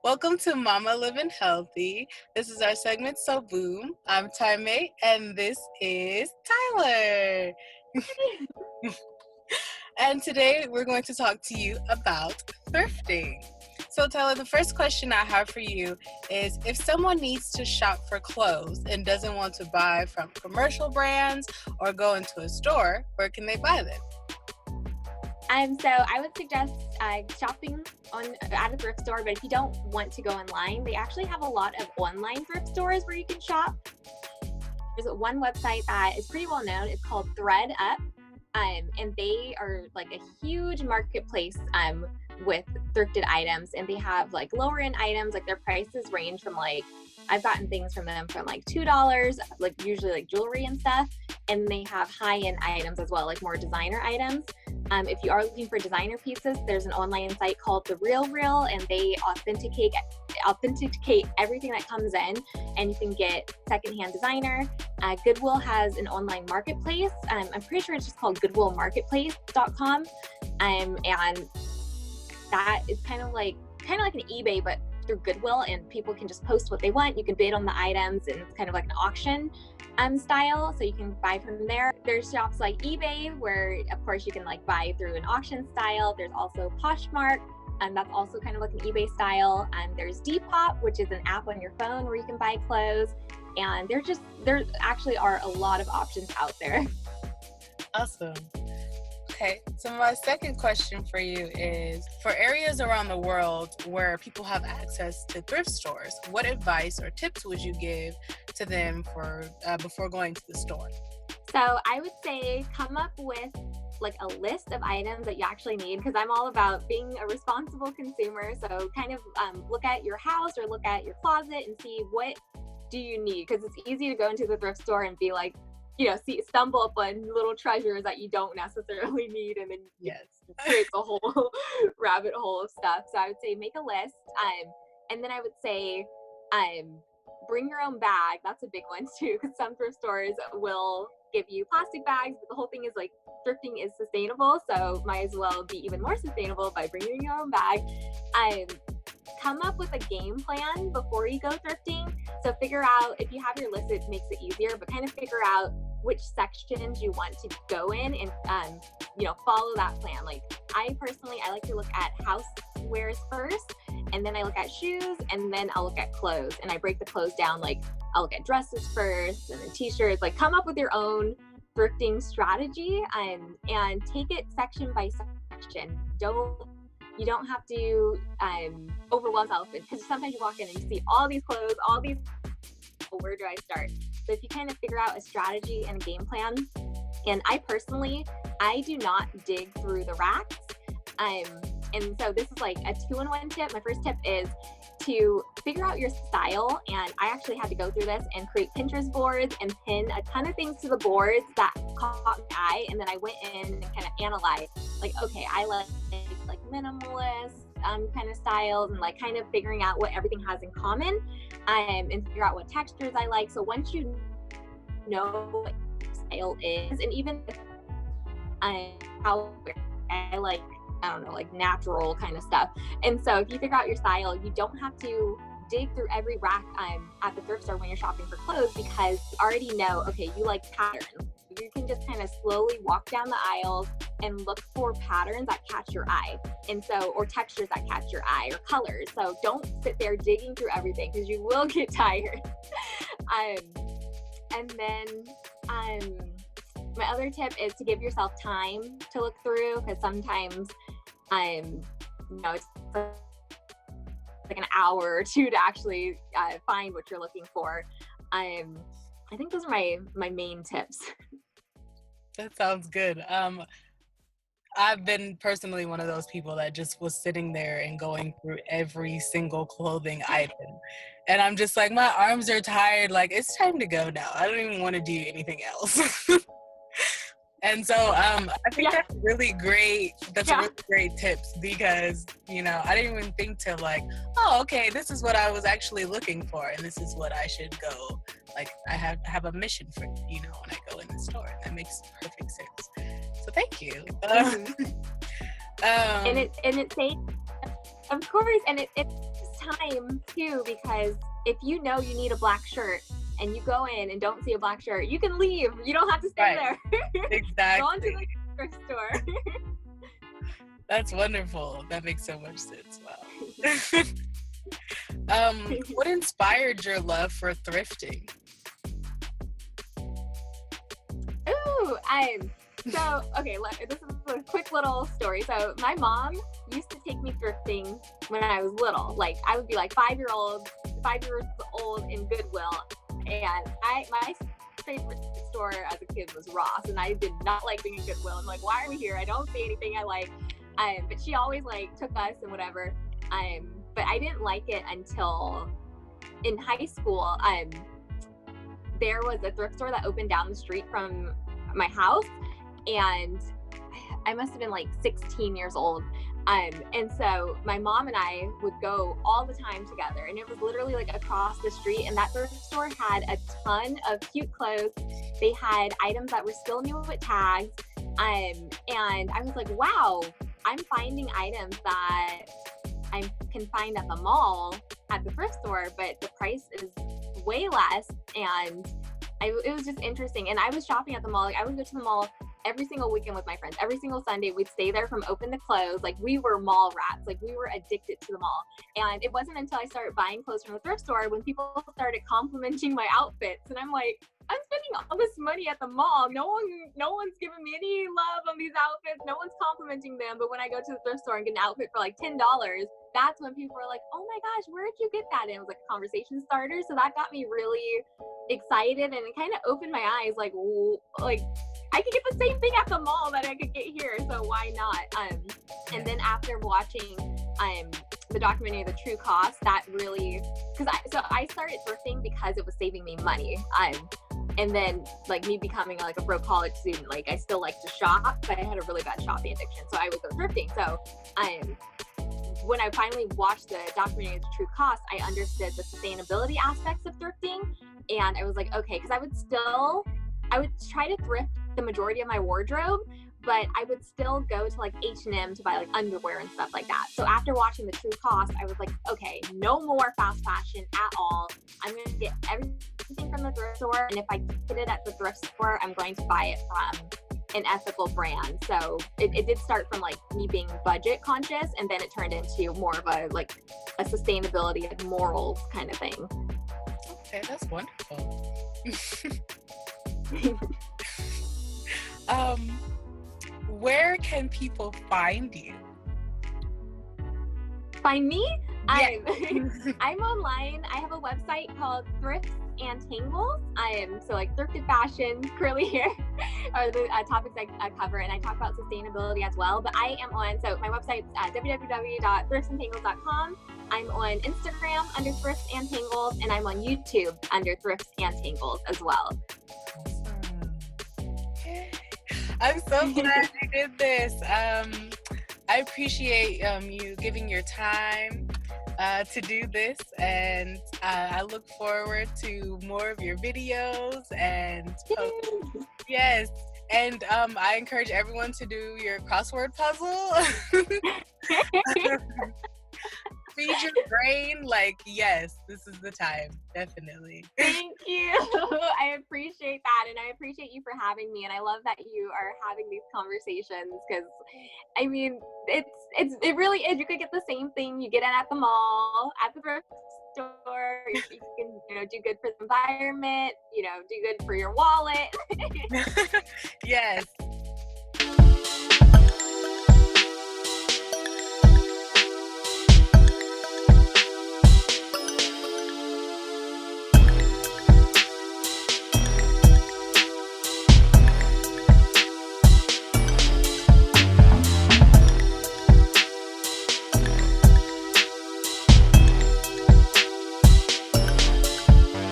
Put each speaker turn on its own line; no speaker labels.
Welcome to Mama Living Healthy. This is our segment, So Boom. I'm Tymay, and this is Tyler. And today we're going to talk to you about thrifting. So Tyler, the first question I have for you is, if someone needs to shop for clothes and doesn't want to buy from commercial brands or go into a store, where can they buy them?
So I would suggest shopping at a thrift store, but if you don't want to go online, they actually have a lot of online thrift stores where you can shop. There's one website that is pretty well known. It's called Thrift, and they are like a huge marketplace with thrifted items, and they have like lower end items. Like their prices range from I've gotten things from them from like $2, like usually like jewelry and stuff, and they have high end items as well, like more designer items. If you are looking for designer pieces, there's an online site called The Real Real, and they authenticate everything that comes in, and you can get secondhand designer. Goodwill has an online marketplace. I'm pretty sure it's just called goodwillmarketplace.com, and that is kind of like an eBay, but through Goodwill, and people can just post what they want. You can bid on the items, and it's kind of like an auction style, so you can buy from there. There's shops like eBay where of course you can like buy through an auction style. There's also Poshmark, and that's also kind of like an eBay style. And there's Depop, which is an app on your phone where you can buy clothes, and there actually are a lot of options out there.
Awesome. Okay, so my second question for you is, for areas around the world where people have access to thrift stores, what advice or tips would you give to them for before going to the store?
So I would say come up with like a list of items that you actually need, because I'm all about being a responsible consumer. So kind of look at your house or look at your closet and see what do you need, because it's easy to go into the thrift store and be like, stumble upon little treasures that you don't necessarily need, and then it creates a whole rabbit hole of stuff. So I would say make a list, and then I would say bring your own bag. That's a big one too, because some thrift stores will give you plastic bags, but the whole thing is like thrifting is sustainable, so might as well be even more sustainable by bringing your own bag. Come up with a game plan before you go thrifting. So figure out, if you have your list, it makes it easier, but kind of figure out which sections you want to go in, and follow that plan. Like I like to look at housewares first, and then I look at shoes, and then I'll look at clothes, and I break the clothes down. Like I'll look at dresses first, and then t-shirts. Like come up with your own thrifting strategy, and take it section by section. You don't have to overwhelm yourself, because sometimes you walk in and you see all these clothes, where do I start? So if you kind of figure out a strategy and a game plan, and I do not dig through the racks. And so this is like a 2-in-1 tip. My first tip is to figure out your style, and I actually had to go through this and create Pinterest boards and pin a ton of things to the boards that caught my eye, and then I went in and kind of analyzed, like, okay, I like minimalist kind of styles, and like kind of figuring out what everything has in common, and figure out what textures I like. So once you know what your style is, and even how I like, I don't know, like natural kind of stuff. And so if you figure out your style, you don't have to dig through every rack at the thrift store when you're shopping for clothes, because you already know, okay, you like patterns. You can just kind of slowly walk down the aisles and look for patterns that catch your eye, and so, or textures that catch your eye, or colors. So don't sit there digging through everything, because you will get tired. And then my other tip is to give yourself time to look through, because sometimes it's like an hour or two to actually find what you're looking for. I think those are my main tips.
That sounds good. I've been personally one of those people that just was sitting there and going through every single clothing item. And I'm just like, my arms are tired. Like, it's time to go now. I don't even want to do anything else. And so I think that's really great. That's a really great tips, because, I didn't even think to like, oh, okay, this is what I was actually looking for, and this is what I should go. Like, I have a mission for, when I go in the store. That makes perfect sense. So thank you.
And it saves, of course, and it's time too, because if you know you need a black shirt and you go in and don't see a black shirt, you can leave. You don't have to stay there.
Exactly.
Go on to the thrift store.
That's wonderful. That makes so much sense. Wow. What inspired your love for thrifting?
Ooh, so, okay, this is a quick little story. So my mom used to take me thrifting when I was little. Like, I would be like 5 years old in Goodwill. And my favorite store as a kid was Ross. And I did not like being in Goodwill. I'm like, why are we here? I don't see anything I like. But she always like took us and whatever. But I didn't like it until in high school. There was a thrift store that opened down the street from my house, and I must have been like 16 years old. And so my mom and I would go all the time together, and it was literally like across the street. And that thrift store had a ton of cute clothes. They had items that were still new with tags. And I was like, wow, I'm finding items that I can find at the mall at the thrift store, but the price is way less. And it was just interesting. And I was shopping at the mall. Like, I would go to the mall every single weekend with my friends. Every single Sunday, we'd stay there from open to close. Like, we were mall rats. Like, we were addicted to the mall. And it wasn't until I started buying clothes from the thrift store when people started complimenting my outfits. And I'm like, I'm spending all this money at the mall. No one's giving me any love on these outfits. No one's complimenting them. But when I go to the thrift store and get an outfit for like $10, that's when people are like, oh my gosh, where did you get that? And it was like a conversation starter. So that got me really excited, and it kind of opened my eyes, like I could get the same thing at the mall that I could get here, so why not? And then after watching the documentary The True Cost, that really, I started thrifting because it was saving me money. And then like me becoming like a broke college student, like I still like to shop, but I had a really bad shopping addiction, so I would go thrifting. So when I finally watched the documentary The True Cost, I understood the sustainability aspects of thrifting. And I was like, okay, because I would try to thrift the majority of my wardrobe, but I would still go to like H&M to buy like underwear and stuff like that. So after watching The True Cost, I was like, okay, no more fast fashion at all. I'm going to get everything from the thrift store. And if I get it at the thrift store, I'm going to buy it from an ethical brand. So it did start from like me being budget conscious, and then it turned into more of a sustainability and morals kind of thing.
Okay, that's wonderful. Where can people find you?
Find me?
Yeah.
I'm online. I have a website called Thrift and Tangles. So like thrifted fashion, curly hair are the topics I cover, and I talk about sustainability as well. But I am on, so my website's www.thriftsandtangles.com. I'm on Instagram under Thrift and Tangles, and I'm on YouTube under Thrift and Tangles as well.
Awesome. I'm so glad you did this. I appreciate you giving your time to do this, and I look forward to more of your videos. And yes, and I encourage everyone to do your crossword puzzle. Feed your brain, like, yes, this is the time, definitely.
Thank you. I appreciate that, and I appreciate you for having me, and I love that you are having these conversations, because I mean, it really is. You could get the same thing you get at the mall, at the thrift store. You can do good for the environment, do good for your wallet.
Yes,